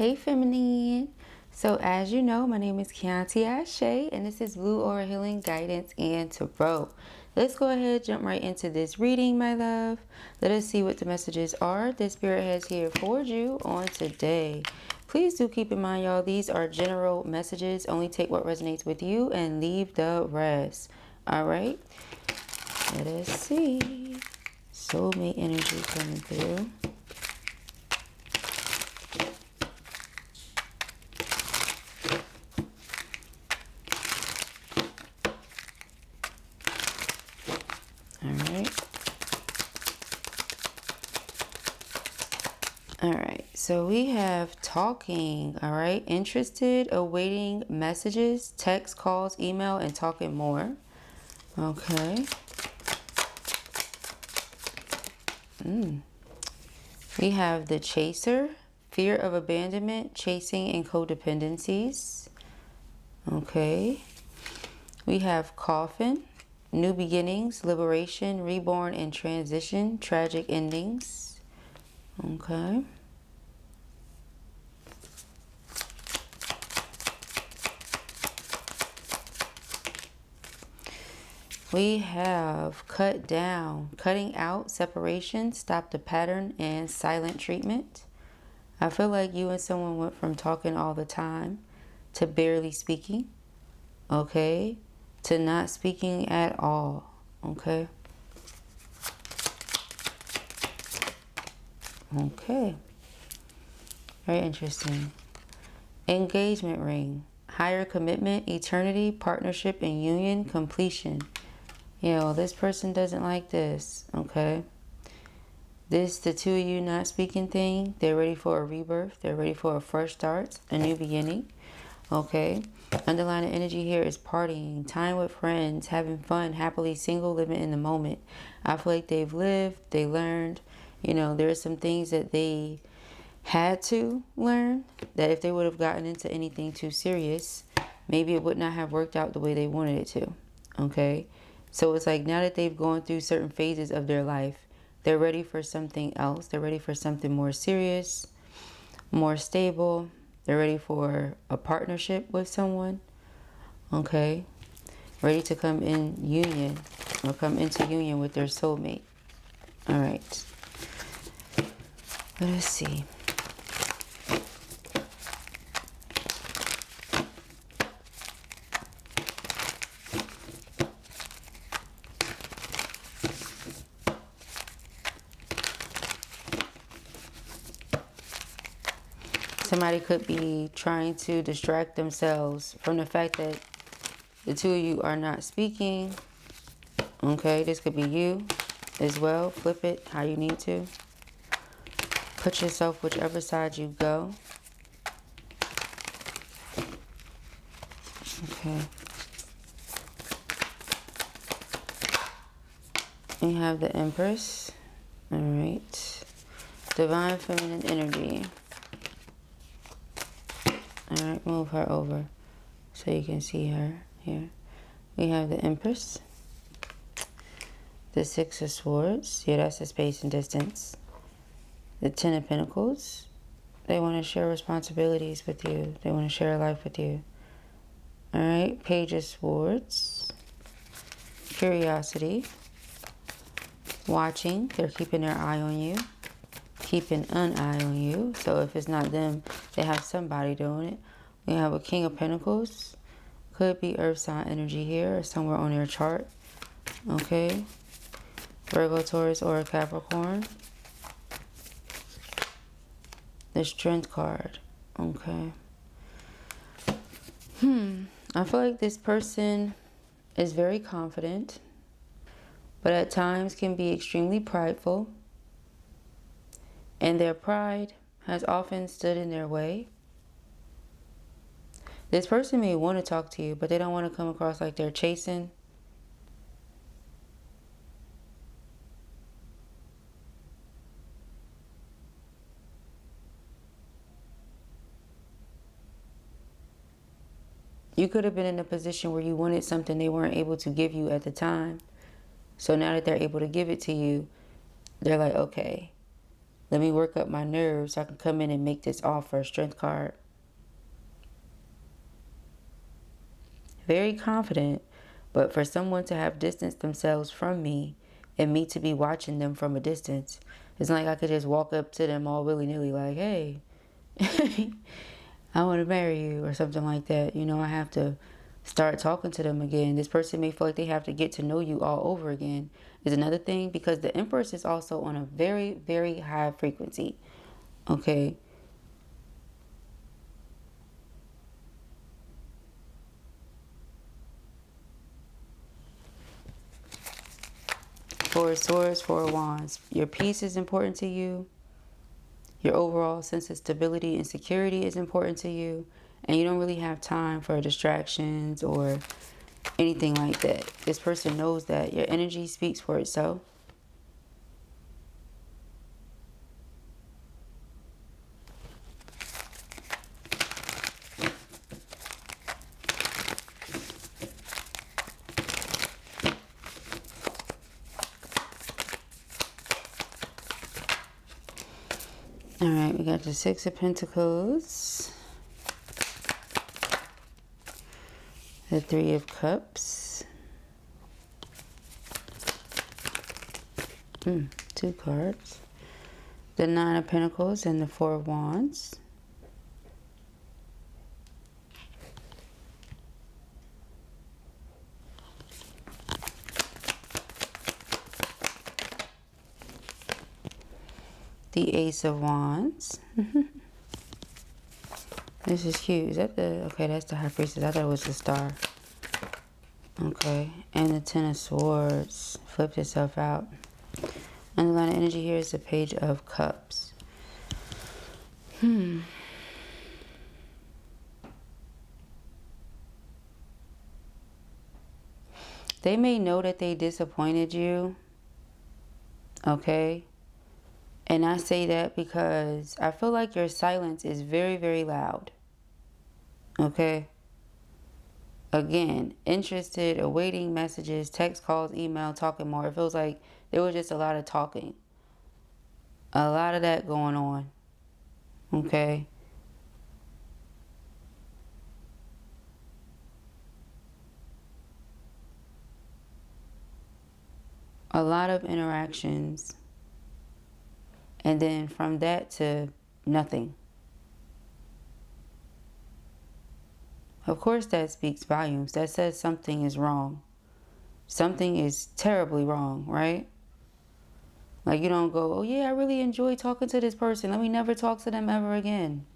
Hey feminine. So as you know, my name is Kianti Ayshea and this is Blue Aura Healing Guidance and Tarot. Let's go ahead, jump right into this reading, my love. Let us see what the messages are that Spirit has here for you on today. Please do keep in mind, y'all, these are general messages. Only take what resonates with you and leave the rest. All right. Let us see. Soulmate energy coming through. Alright, so we have talking, alright, interested, awaiting messages, text, calls, email, and talking more. Okay. We have the chaser, fear of abandonment, chasing, and codependencies. Okay. We have coffin, new beginnings, liberation, reborn, and transition, tragic endings. Okay. We have cut down, cutting out, separation, stop the pattern, and silent treatment. I feel like you and someone went from talking all the time to barely speaking, okay, to not speaking at all, okay. Okay. Very interesting. Engagement ring. Higher commitment, eternity, partnership, and union, completion. You know, this person doesn't like this, okay? This, the two of you not speaking thing, they're ready for a rebirth. They're ready for a fresh start, a new beginning, okay? Underlying energy here is partying, time with friends, having fun, happily single, living in the moment. I feel like they've lived, they learned. You know, there are some things that they had to learn that if they would have gotten into anything too serious, maybe it would not have worked out the way they wanted it to, okay? So it's like now that they've gone through certain phases of their life, they're ready for something else. They're ready for something more serious, more stable. They're ready for a partnership with someone, okay? Ready to come in union or come into union with their soulmate. All right. Let us see. Somebody could be trying to distract themselves from the fact that the two of you are not speaking. Okay, this could be you as well. Flip it how you need to. Put yourself whichever side you go. Okay. We have the Empress. All right. Divine Feminine Energy. All right, move her over so you can see her here. We have the Empress. The Six of Swords. Yeah, that's the space and distance. The Ten of Pentacles. They want to share responsibilities with you. They want to share life with you. All right, Page of Swords. Curiosity. Watching. They're keeping their eye on you. Keeping an eye on you. So if it's not them, they have somebody doing it. We have a King of Pentacles. Could be Earth sign energy here or somewhere on their chart. Okay. Virgo, Taurus, or Capricorn. The Strength card. Okay. I feel like this person is very confident, but at times can be extremely prideful. And their pride has often stood in their way. This person may want to talk to you, but they don't want to come across like they're chasing. You could have been in a position where you wanted something they weren't able to give you at the time. So now that they're able to give it to you, they're like, okay, Let me work up my nerves so I can come in and make this offer. Strength card. Very confident, but for someone to have distanced themselves from me and me to be watching them from a distance, it's not like I could just walk up to them all willy-nilly like, hey, I want to marry you or something like that. You know, I have to start talking to them again. This person may feel like they have to get to know you all over again. Is another thing, because the Empress is also on a very, very high frequency. Okay. Four of Swords, Four of Wands. Your peace is important to you. Your overall sense of stability and security is important to you. And you don't really have time for distractions or anything like that. This person knows that. Your energy speaks for itself. All right, we got the Six of Pentacles, the Three of Cups, two cards, the Nine of Pentacles and the Four of Wands. The Ace of Wands. This is cute. Is that the... Okay, that's the High Priestess. I thought it was the Star. Okay. And the Ten of Swords. Flipped itself out. Underlying energy here is the Page of Cups. They may know that they disappointed you. Okay. And I say that because I feel like your silence is very, very loud. Okay? Again, interested, awaiting messages, text, calls, email, talking more. It feels like there was just a lot of talking. A lot of that going on. Okay? A lot of interactions. And then from that to nothing. Of course that speaks volumes. That says something is wrong. Something is terribly wrong, right? Like you don't go, oh yeah, I really enjoy talking to this person. Let me never talk to them ever again.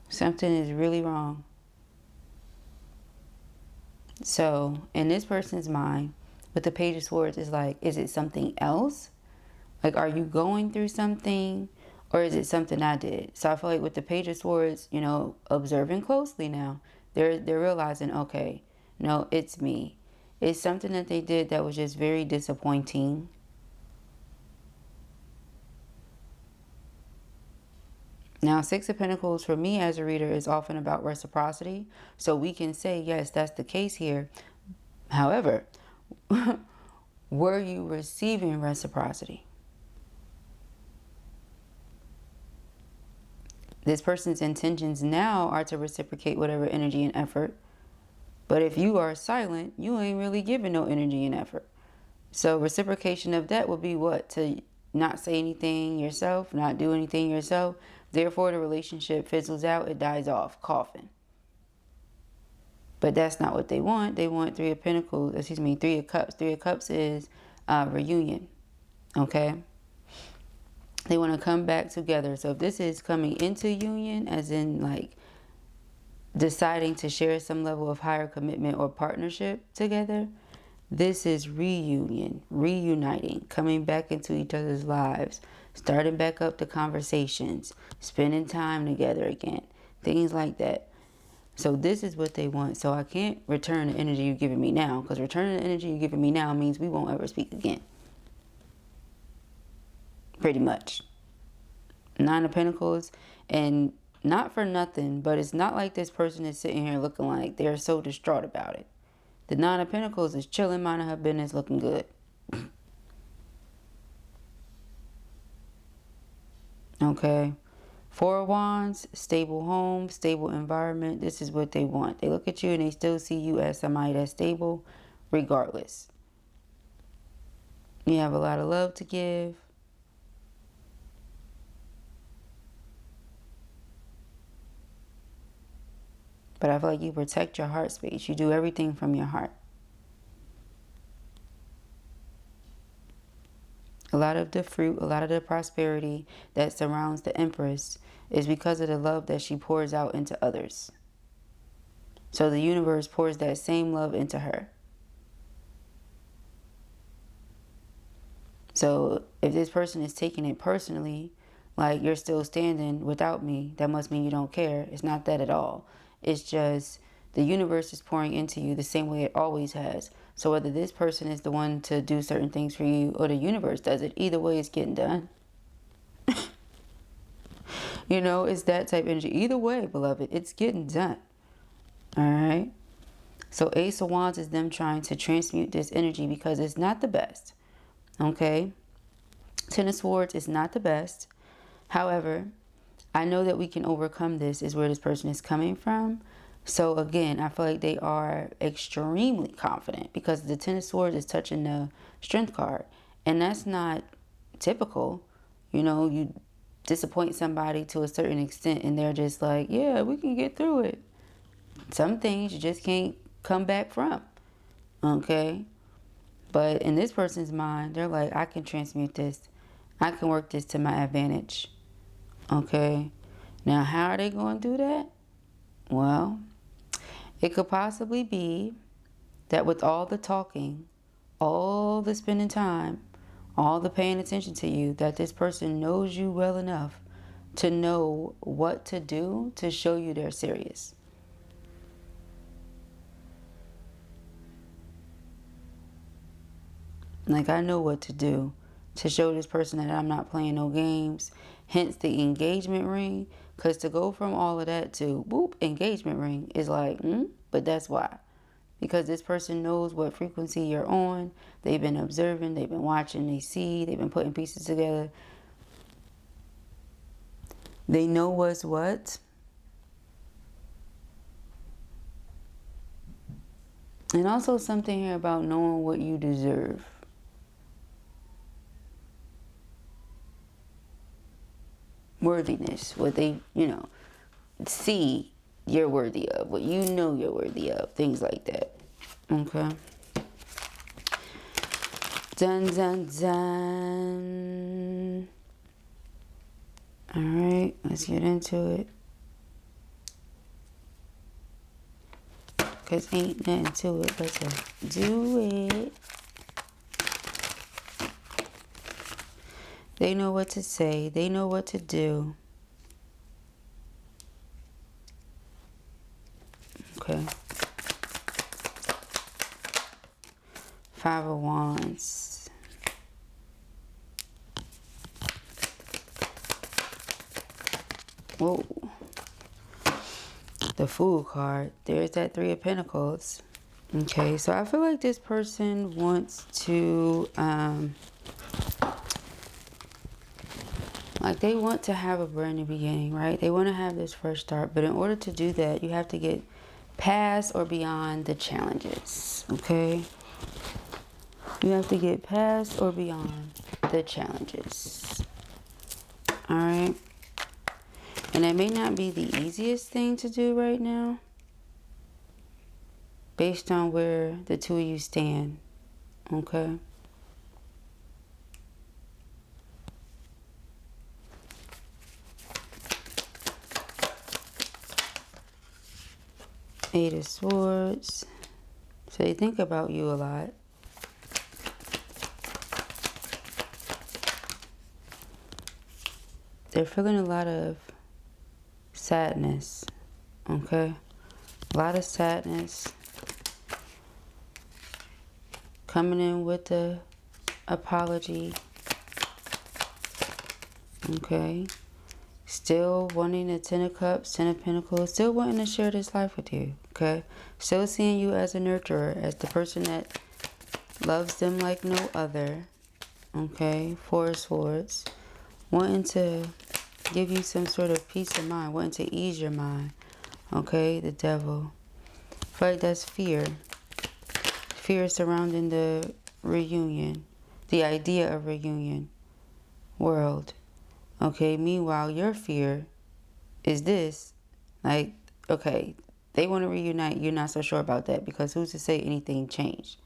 Something is really wrong. So, in this person's mind, with the Page of Swords, is like, is it something else? Like, are you going through something? Or is it something I did? So I feel like with the Page of Swords, you know, observing closely now, they're realizing, okay, no, it's me. It's something that they did that was just very disappointing. Now, Six of Pentacles for me as a reader is often about reciprocity. So we can say, yes, that's the case here. However, were you receiving reciprocity? This person's intentions now are to reciprocate whatever energy and effort. But if you are silent, you ain't really giving no energy and effort. So reciprocation of that would be what? To not say anything yourself, not do anything yourself. Therefore, the relationship fizzles out, it dies off, coughing. But that's not what they want. They want Three of Pentacles, Three of Cups. Three of Cups is reunion, okay? They want to come back together. So if this is coming into union, as in like deciding to share some level of higher commitment or partnership together, this is reunion, reuniting, coming back into each other's lives, starting back up the conversations, spending time together again, things like that. So this is what they want. So I can't return the energy you're giving me now, because returning the energy you're giving me now means we won't ever speak again. Pretty much. Nine of Pentacles, and not for nothing, but it's not like this person is sitting here looking like they're so distraught about it. The Nine of Pentacles is chilling, minding her business, looking good. Okay. Four of Wands, stable home, stable environment. This is what they want. They look at you and they still see you as somebody that's stable regardless. You have a lot of love to give. But I feel like you protect your heart space. You do everything from your heart. A lot of the fruit, a lot of the prosperity that surrounds the Empress is because of the love that she pours out into others. So the universe pours that same love into her. So if this person is taking it personally, like you're still standing without me, that must mean you don't care. It's not that at all. It's just the universe is pouring into you the same way it always has. So whether this person is the one to do certain things for you or the universe does it, either way it's getting done. You know, it's that type of energy. Either way, beloved, it's getting done. All right. So Ace of Wands is them trying to transmute this energy because it's not the best. Okay. Ten of Swords is not the best. However, I know that we can overcome this, is where this person is coming from. So again, I feel like they are extremely confident because the Ten of Swords is touching the Strength card. And that's not typical. You know, you disappoint somebody to a certain extent and they're just like, yeah, we can get through it. Some things you just can't come back from. Okay. But in this person's mind, they're like, I can transmute this. I can work this to my advantage. Okay. Now, how are they going to do that? Well, it could possibly be that with all the talking, all the spending time, all the paying attention to you, that this person knows you well enough to know what to do to show you they're serious. Like, I know what to do to show this person that I'm not playing no games. Hence the engagement ring. Because to go from all of that to, whoop, engagement ring is like, but that's why. Because this person knows what frequency you're on. They've been observing, they've been watching, they see, they've been putting pieces together. They know what's what. And also something here about knowing what you deserve. Worthiness, what they, see you're worthy of, what you know you're worthy of, things like that. Okay. Dun, dun, dun. All right, let's get into it. Because ain't nothing to it but to do it. They know what to say. They know what to do. Okay. Five of Wands. Whoa. The Fool card. There's that Three of Pentacles. Okay, so I feel like this person wants to... like they want to have a brand new beginning, right? They want to have this fresh start. But in order to do that, you have to get past or beyond the challenges, okay? You have to get past or beyond the challenges. All right? And that may not be the easiest thing to do right now, based on where the two of you stand, okay? Eight of Swords. So they think about you a lot. They're feeling a lot of sadness. Okay? A lot of sadness. Coming in with the apology. Okay? Still wanting the 10 of Cups, 10 of Pentacles, still wanting to share this life with you, okay? Still seeing you as a nurturer, as the person that loves them like no other, okay? 4 of Swords, wanting to give you some sort of peace of mind, wanting to ease your mind, okay? The Devil. I feel like that's fear. Fear surrounding the reunion, the idea of reunion, World. Okay, meanwhile, your fear is this. Like, okay, they want to reunite. You're not so sure about that because who's to say anything changed,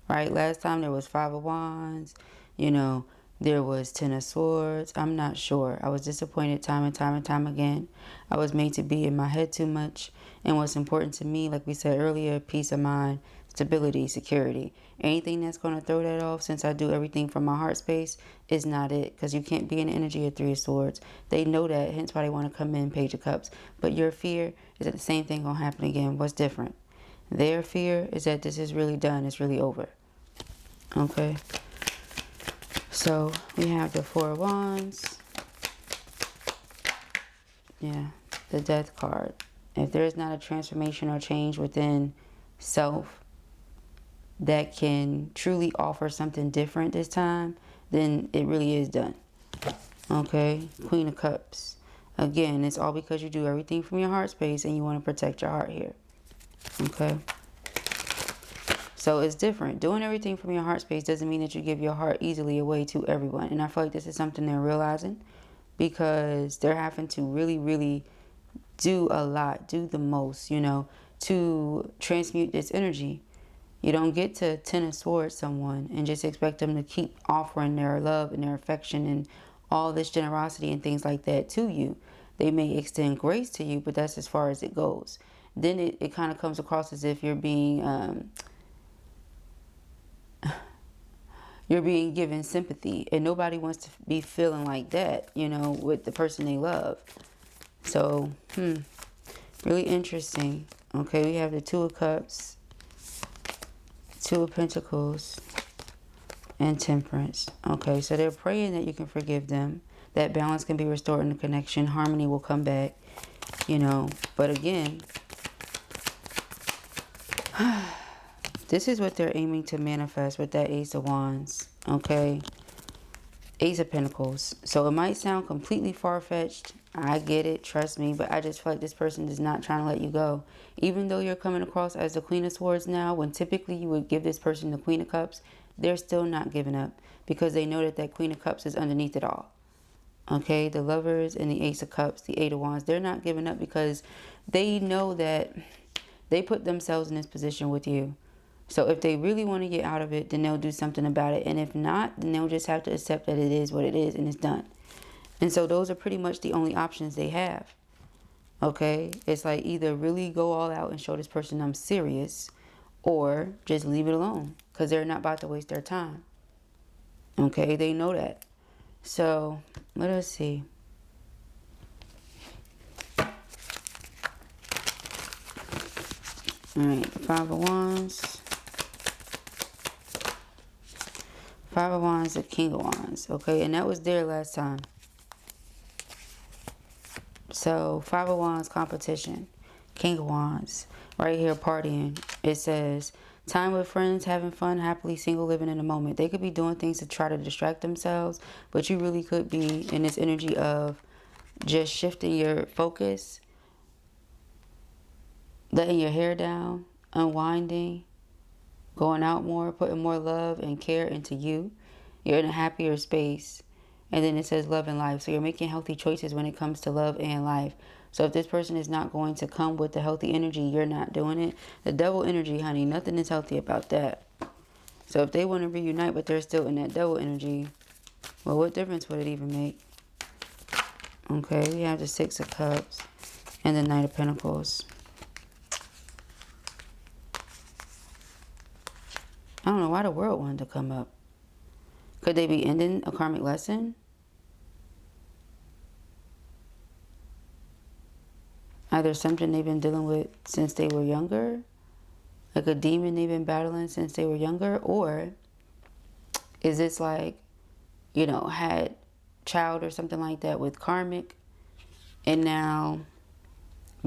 right? Last time there was 5 of Wands. You know, there was 10 of Swords. I'm not sure. I was disappointed time and time and time again. I was made to be in my head too much. And what's important to me, like we said earlier, peace of mind, stability, security. Anything that's going to throw that off, since I do everything from my heart space, is not it. Because you can't be in the energy of 3 of Swords. They know that, hence why they want to come in Page of Cups. But your fear is that the same thing going to happen again. What's different? Their fear is that this is really done. It's really over. Okay. So we have the 4 of Wands. Yeah, the Death card. If there is not a transformation or change within self that can truly offer something different this time, then it really is done. Okay, Queen of Cups. Again, it's all because you do everything from your heart space and you want to protect your heart here. Okay. So it's different. Doing everything from your heart space doesn't mean that you give your heart easily away to everyone. And I feel like this is something they're realizing because they're having to really, really do a lot, do the most, you know, to transmute this energy. You don't get to 10 of Swords someone and just expect them to keep offering their love and their affection and all this generosity and things like that to you. They may extend grace to you, but that's as far as it goes. Then it kind of comes across as if you're being given sympathy, and nobody wants to be feeling like that, you know, with the person they love. So, really interesting. Okay, we have the 2 of Cups, 2 of Pentacles, and Temperance. Okay, so they're praying that you can forgive them, that balance can be restored in the connection, harmony will come back, you know. But again, this is what they're aiming to manifest with that Ace of Wands, okay? Ace of Pentacles. So it might sound completely far-fetched. I get it, trust me, but I just feel like this person is not trying to let you go. Even though you're coming across as the Queen of Swords now, when typically you would give this person the Queen of Cups, they're still not giving up because they know that that Queen of Cups is underneath it all. Okay, the Lovers and the Ace of Cups, the 8 of Wands, they're not giving up because they know that they put themselves in this position with you. So if they really want to get out of it, then they'll do something about it. And if not, then they'll just have to accept that it is what it is and it's done. And so those are pretty much the only options they have. Okay? It's like either really go all out and show this person I'm serious, or just leave it alone because they're not about to waste their time. Okay? They know that. So let us see. Alright, 5 of Wands. 5 of Wands, the King of Wands. Okay, and that was there last time. So, 5 of Wands, competition. King of Wands, right here partying. It says, time with friends, having fun, happily single, living in the moment. They could be doing things to try to distract themselves, but you really could be in this energy of just shifting your focus, letting your hair down, unwinding, going out more, putting more love and care into you. You're in a happier space. And then it says love and life. So you're making healthy choices when it comes to love and life. So if this person is not going to come with the healthy energy, you're not doing it. The Devil energy, honey, nothing is healthy about that. So if they want to reunite, but they're still in that Devil energy, well, what difference would it even make? Okay, we have the 6 of Cups and the Knight of Pentacles. I don't know why the World wanted to come up. Could they be ending a karmic lesson? Either something they've been dealing with since they were younger, like a demon they've been battling since they were younger, or is this like, you know, had child or something like that with karmic, and now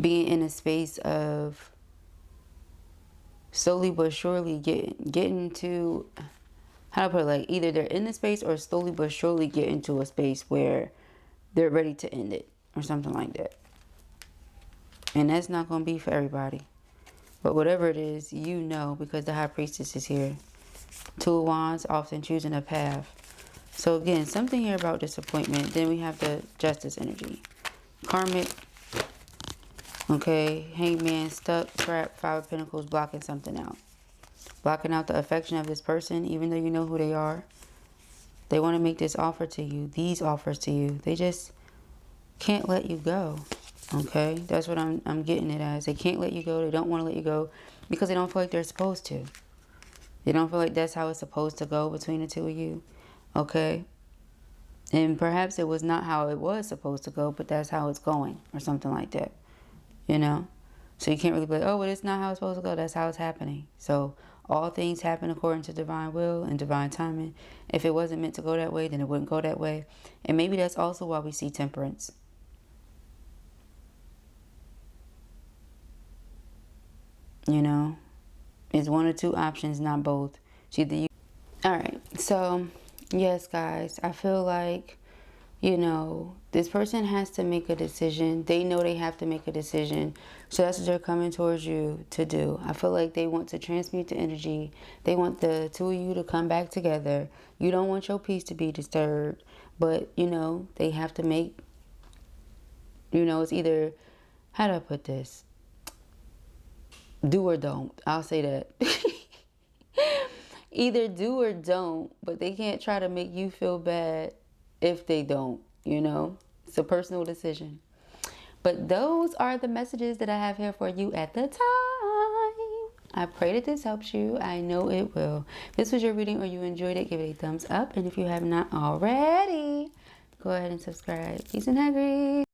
being in a space of slowly but surely getting to, how to put it, like either they're in the space or slowly but surely get into a space where they're ready to end it or something like that. And that's not going to be for everybody. But whatever it is, you know, because the High Priestess is here. Two of Wands, often choosing a path. So again, something here about disappointment. Then we have the Justice energy. Karmic. Okay. Hangman, stuck, trapped, Five of Pentacles, blocking something out. Blocking out the affection of this person, even though you know who they are. They want to make this offer to you. These offers to you. They just can't let you go. Okay, that's what I'm getting it as. They can't let you go. They don't want to let you go because they don't feel like they're supposed to. They don't feel like that's how it's supposed to go between the two of you. Okay, and perhaps it was not how it was supposed to go, but that's how it's going or something like that. You know, so you can't really be like, oh, well, it's not how it's supposed to go. That's how it's happening. So all things happen according to divine will and divine timing. If it wasn't meant to go that way, then it wouldn't go that way. And maybe that's also why we see Temperance. You know, it's one or two options, not both. It's either you. All right. So, yes, guys, I feel like, you know, this person has to make a decision. They know they have to make a decision. So that's what they're coming towards you to do. I feel like they want to transmute the energy. They want the two of you to come back together. You don't want your peace to be disturbed. But, you know, they have to make, you know, it's either, how do I put this? Do or don't. I'll say that. Either do or don't, but they can't try to make you feel bad if they don't, you know. It's a personal decision. But those are the messages that I have here for you at the time. I pray that this helps you. I know it will. If this was your reading or you enjoyed it, give it a thumbs up. And if you have not already, go ahead and subscribe. Peace and happy.